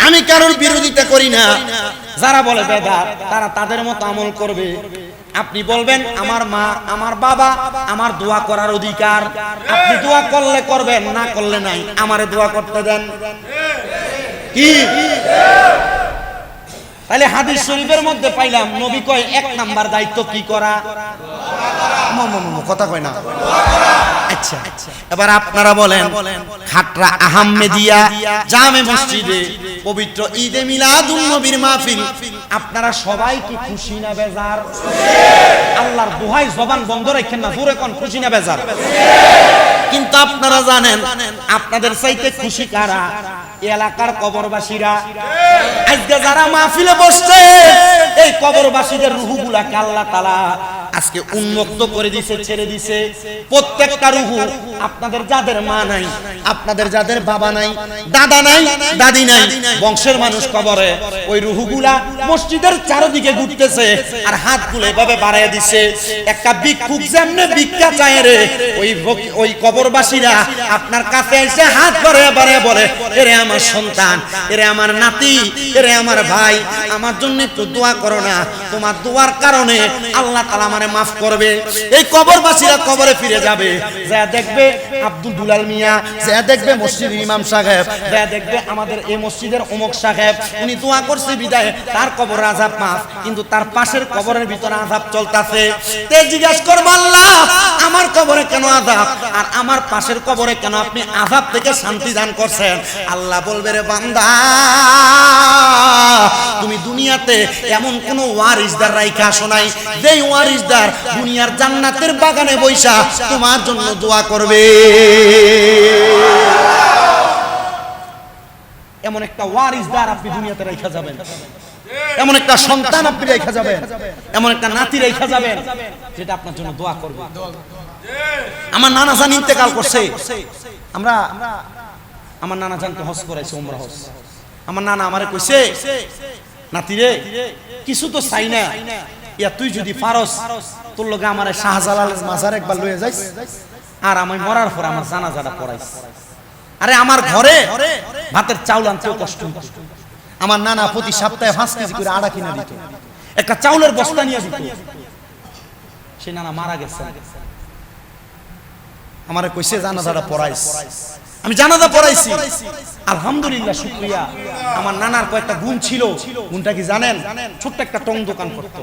আমি কারোর বিরোধিতা করি না। যারা বলে বেদাত তারা তাদের মতো আমল করবে। আপনি বলবেন আমার মা আমার বাবা আমার দোয়া করার অধিকার, আপনি দোয়া করলে করবেন, না করলে নাই। আমারে দোয়া করতে দেন। কি তাহলে হাদিস শরীফের মধ্যে পাইলাম নবী কয় 1 নাম্বার দায়িত্ব কি করা? কথা কয় না। আচ্ছা, এবার আপনারা বলেন, খাটরা আহমেদিয়া জামে মসজিদে পবিত্র ঈদে মিলাদুন নবীর মাহফিল, আপনারা সবাই কি খুশি না বেজার? আল্লাহর দোহাই জবান বন্ধ রাখেন না, জোরে কোন খুশি না বেজার? কিন্তু আপনারা জানেন আপনাদের চাইতে খুশি কারা? এলাকার কবরবাসীরা। আজকে যারা মাহফিলে বসছে এই কবরবাসীদের রূহগুলাকে আল্লাহ তাআলা আজকে উন্মুক্ত করে দিয়েছে, ছেড়ে দিয়েছে। প্রত্যেকটা রূহ, আপনাদের যাদের মা নাই, আপনাদের যাদের বাবা নাই, দাদা নাই, দাদি নাই, বংশের মানুষ কবরে, ওই রূহগুলা মসজিদের চারদিকে ঘুরতেছে আর হাতগুলো এভাবে বাড়ায় দিছে। একটা ভিক্ষুক যেমনে ভিক্ষা চায় রে, ওই কবরবাসীরা আপনার কাছে এসে হাত বাড়ায় বাড়ায় বলে, এরে আমার সন্তান, এরে আমার নাতি, এরে আমার ভাই, আমার জন্য একটু দোয়া করো না, তোমার দোয়ার কারণে আল্লাহ তাআলা আমারে মাফ করবে। এই কবরবাসীরা কবরে ফিরে যাবে, যা দেখবে আব্দুল দুলাল মিয়া, যা দেখবে মসজিদের ইমাম সাহেব, যা দেখবে আমাদের এই মসজিদের অমুক সাহেব, উনি দোয়া করছে বিদায় তার কবরের আযাব মাফ, কিন্তু তার পাশের কবরের ভিতরে আযাব চলতেছে। তে জিজ্ঞাসা করব, আল্লাহ আমার কবরে কেন আযাব আর আমার পাশের কবরে কেন আপনি আযাব থেকে শান্তি দান করছেন? আল্লাহ বলবে, রে বান্দা, তুমি দুনিয়াতে এমন কোন ওয়ারিসদার রাইখা আসো নাই যেই ওয়ারিসদার দুনিয়ার জান্নাতের বাগানে বৈশা তোমার জন্য দোয়া করবে। এমন একটা ওয়ারিসদার আপনি দুনিয়াতে রাইখা যাবেন, এমন একটা সন্তান আপনি রাইখা যাবেন, এমন একটা নাতি রাইখা যাবেন যেটা আপনার জন্য দোয়া করবে। আমার নানা জান ইন্তেকাল করছে, আমার নানা জানকে হজ করাইছে, উমরা হজ। আমার নানা আমারে কইছে, নাতি রে কিছু তো চাই না, ইয়া তুই যদি পারস তোর লগে আমার শাহজালালের মাজার একবার লয়ে যাইস আর আমি মরার পর আমার জানাজাটা পড়াইস। আরে আমার ঘরে ভাতের চাউল আনতেও কষ্ট হতো। আমার নানা প্রতি সপ্তাহে 5 কেজি করে আড়া কিনা দিত, একটা চাউলের বস্তা নিয়ে দিত। সে নানা মারা গেছে, আমারে কইছে জানাজাটা পড়াইস। আমি জানাজা পড়াইছি, আলহামদুলিল্লাহ, শুকরিয়া। আমার নানার কয়েকটা গুণ ছিল, গুণটা কি জানেন? ছোট্ট একটা টং দোকান করত,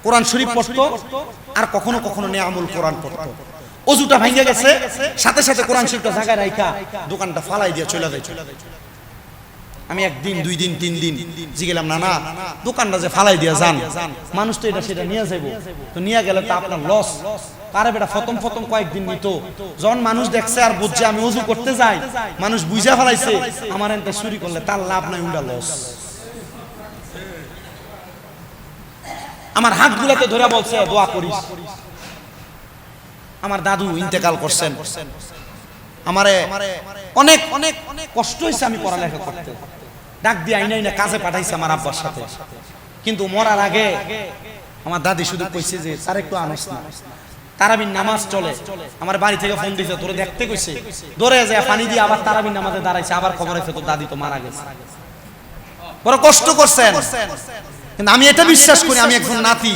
কোরআন শরীফ পড়তো আর কখনো কখনো নেয়ামুল কোরআন পড়তো। অজুটা ভাঙে গেছে, সাথে সাথে কোরআন শরীফটা জায়গায় রাখা দোকানটা ফালাই দিয়ে চলে যায়। আমি 1 দিন 2 দিন 3 দিন জিগেলাম, নানা দোকানটা যে ফালাই দিয়ে যান, মানুষ তো এটা সেটা নিয়ে যাবো, তো নিয়ে গেলে তো আপনার লস। আরে বেটা, প্রথম কয়েকদিন নিত, যখন মানুষ দেখছে আর বুঝছে আমি ওযু করতে যাই, মানুষ বুঝা ফেলাইছে আমার এনতে চুরি করলে তার লাভ নাই, উল্টা লস। আমার হাতগুলাতে ধরে বলছে দোয়া করিস। আমার দাদু ইন্তেকাল করছেন, আমারে অনেক অনেক কষ্ট হয়েছে আমি পড়ালেখা করতে, ডাক দিয়ে আইনা আইনা কাজে পাঠাইছে আমার আব্বার সাথে। কিন্তু মরার আগে আমার দাদি শুধু কইছে যে তার একটু আনস না, তারাবির নামাজ চলে। আমার বাড়ি থেকে ফোন দিছে, তোরে দেখতে কইছে, দৌড়ে যায় পানি দিয়ে আবার তারাবির নামাজে দাঁড়াইছে, আবার খবর আছে তোর দাদি তো মারা গেছে। বড় কষ্ট করছেন, কিন্তু আমি এটা বিশ্বাস করি আমি একজন নাতি,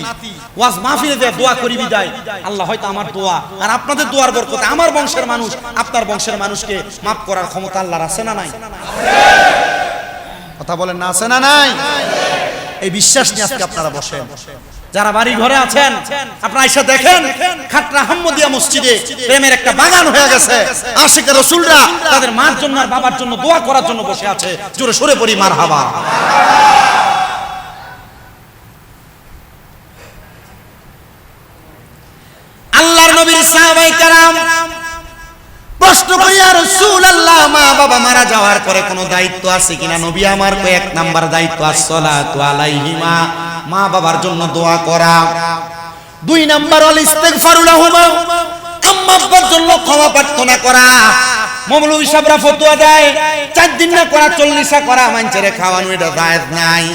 ওয়াজ মাহফিলে দিয়ে দোয়া করি বিদায়, আল্লাহ হয়তো আমার দোয়া আর আপনাদের দোয়ার বরকতে আমার বংশের মানুষ আপনার বংশের মানুষকে মাফ করার ক্ষমতা আল্লাহর আছে না নাই? কথা বলেন না, আছে না নাই? এই বিশ্বাস নিয়ে আজকে আপনারা বসেন। যারা বাড়ি ঘরে আছেন আপনারা এসে দেখেন, খাটরা আহমদিয়া মসজিদে প্রেমের একটা বাগান হয়ে গেছে। আশিকের রাসূলরা তাদের মার জন্য আর বাবার জন্য দোয়া করার জন্য বসে আছে। জোরে সরে পড়ি মারহাবা। আল্লাহর নবীর সাহাবায়ে কেরাম প্রশ্ন করে, ইয়া রাসূলুল্লাহ, মা বাবা মারা যাওয়ার পরে কোনো দায়িত্ব আছে কিনা? নবী আমার কয় 1 নাম্বার দায়িত্ব আসসালাতু আলাইহিমা, মা বাবার জন্য দোয়া করা। 2 নাম্বার আল ইস্তিগফারু লাহুমা, আম্মা আব্বার জন্য ক্ষমা প্রার্থনা করা। মৌলভী সাহেবরা ফতোয়া দেয় 4 দিন না করা 40 করা মানুষের খাওয়ানো এটা জায়েজ নাই।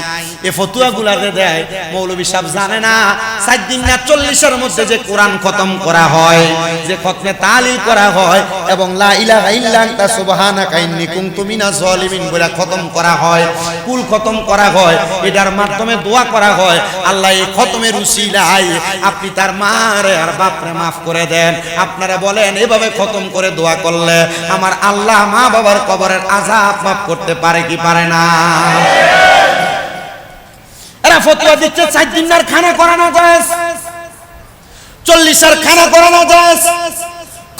এই ফতোয়াগুলা দেয় মৌলভী সাহেব জানে না 4 দিন না 40 মধ্যে যে কোরআন খতম করা হয়, যে খতমে তাহলিল করা হয় এবং লা ইলাহা ইল্লা আনতা সুবহানাকা ইন্নী কুনতু মিনাজ জালিমিন বলে খতম করা হয়, কুল খতম করা হয়, এটার মাধ্যমে দোয়া করা হয় আল্লাহ এই খতমের উসিলায় আপনি তার মারে আর বাপরে মাফ করে দেন। আপনারা বলেন এভাবে খতম করে দোয়া করলে আমার আল্লাহ মা বাবার কবরের আযাব মাফ করতে পারে কি পারে না? এরা ফতোয়া দিচ্ছে 4 দিনের খানা করানো যায়, 40 খানা করানো যায়।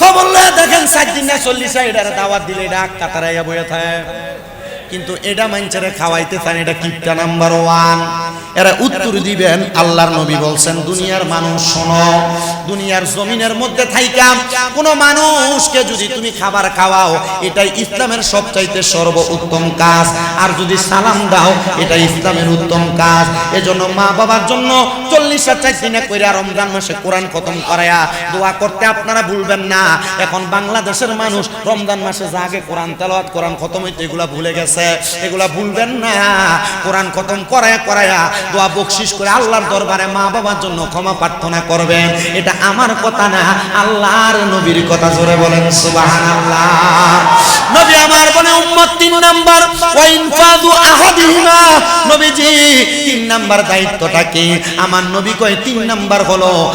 খবর লয়ে দেখেন 4 দিন না 40 এটার দাওয়াত দিলে এটা কাতারাইয়া বইয়া থাকে, কিন্তু এটা মানুষেরা খাওয়াইতে চান, এটা কিপটা নাম্বার 1। এরা উত্তর দিবেন আল্লাহর নবী বলছেন দুনিয়ার মানুষ শোনো, দুনিয়ার জমিনের মধ্যে থাইকা কোন মানুষকে যদি তুমি খাবার খাওয়াও এটাই ইসলামের সবচাইতে সর্বোত্তম কাজ, আর যদি সালাম দাও এটা ইসলামের উত্তম কাজ। এজন্য মা বাবার জন্য 40 দিনে কইরা রমজান মাসে কোরআন খতম করায়া দোয়া করতে আপনারা ভুলবেন না। এখন বাংলাদেশের মানুষ রমজান মাসে জাগে কোরআন তেলাওয়াত কোরআন খতম হইতে এগুলা ভুলে গেছে, এগুলা ভুলবেন না। কোরআন খতম করায়া করায়া দোয়া বকশিশ করে আল্লাহর দরবারে মা বাবার জন্য ক্ষমা প্রার্থনা করবেন। এটা আমার কথা না, আল্লাহর নবীর কথা। জোরে বলেন সুবহানাল্লাহ। নবী আমার বলে উম্মত 3 নাম্বার ওয়া ইনফাযু আহাদিহিমা। নবীজি 3 নাম্বার দায়িত্বটা কি? আমার নবী কয় 3 নাম্বার হলো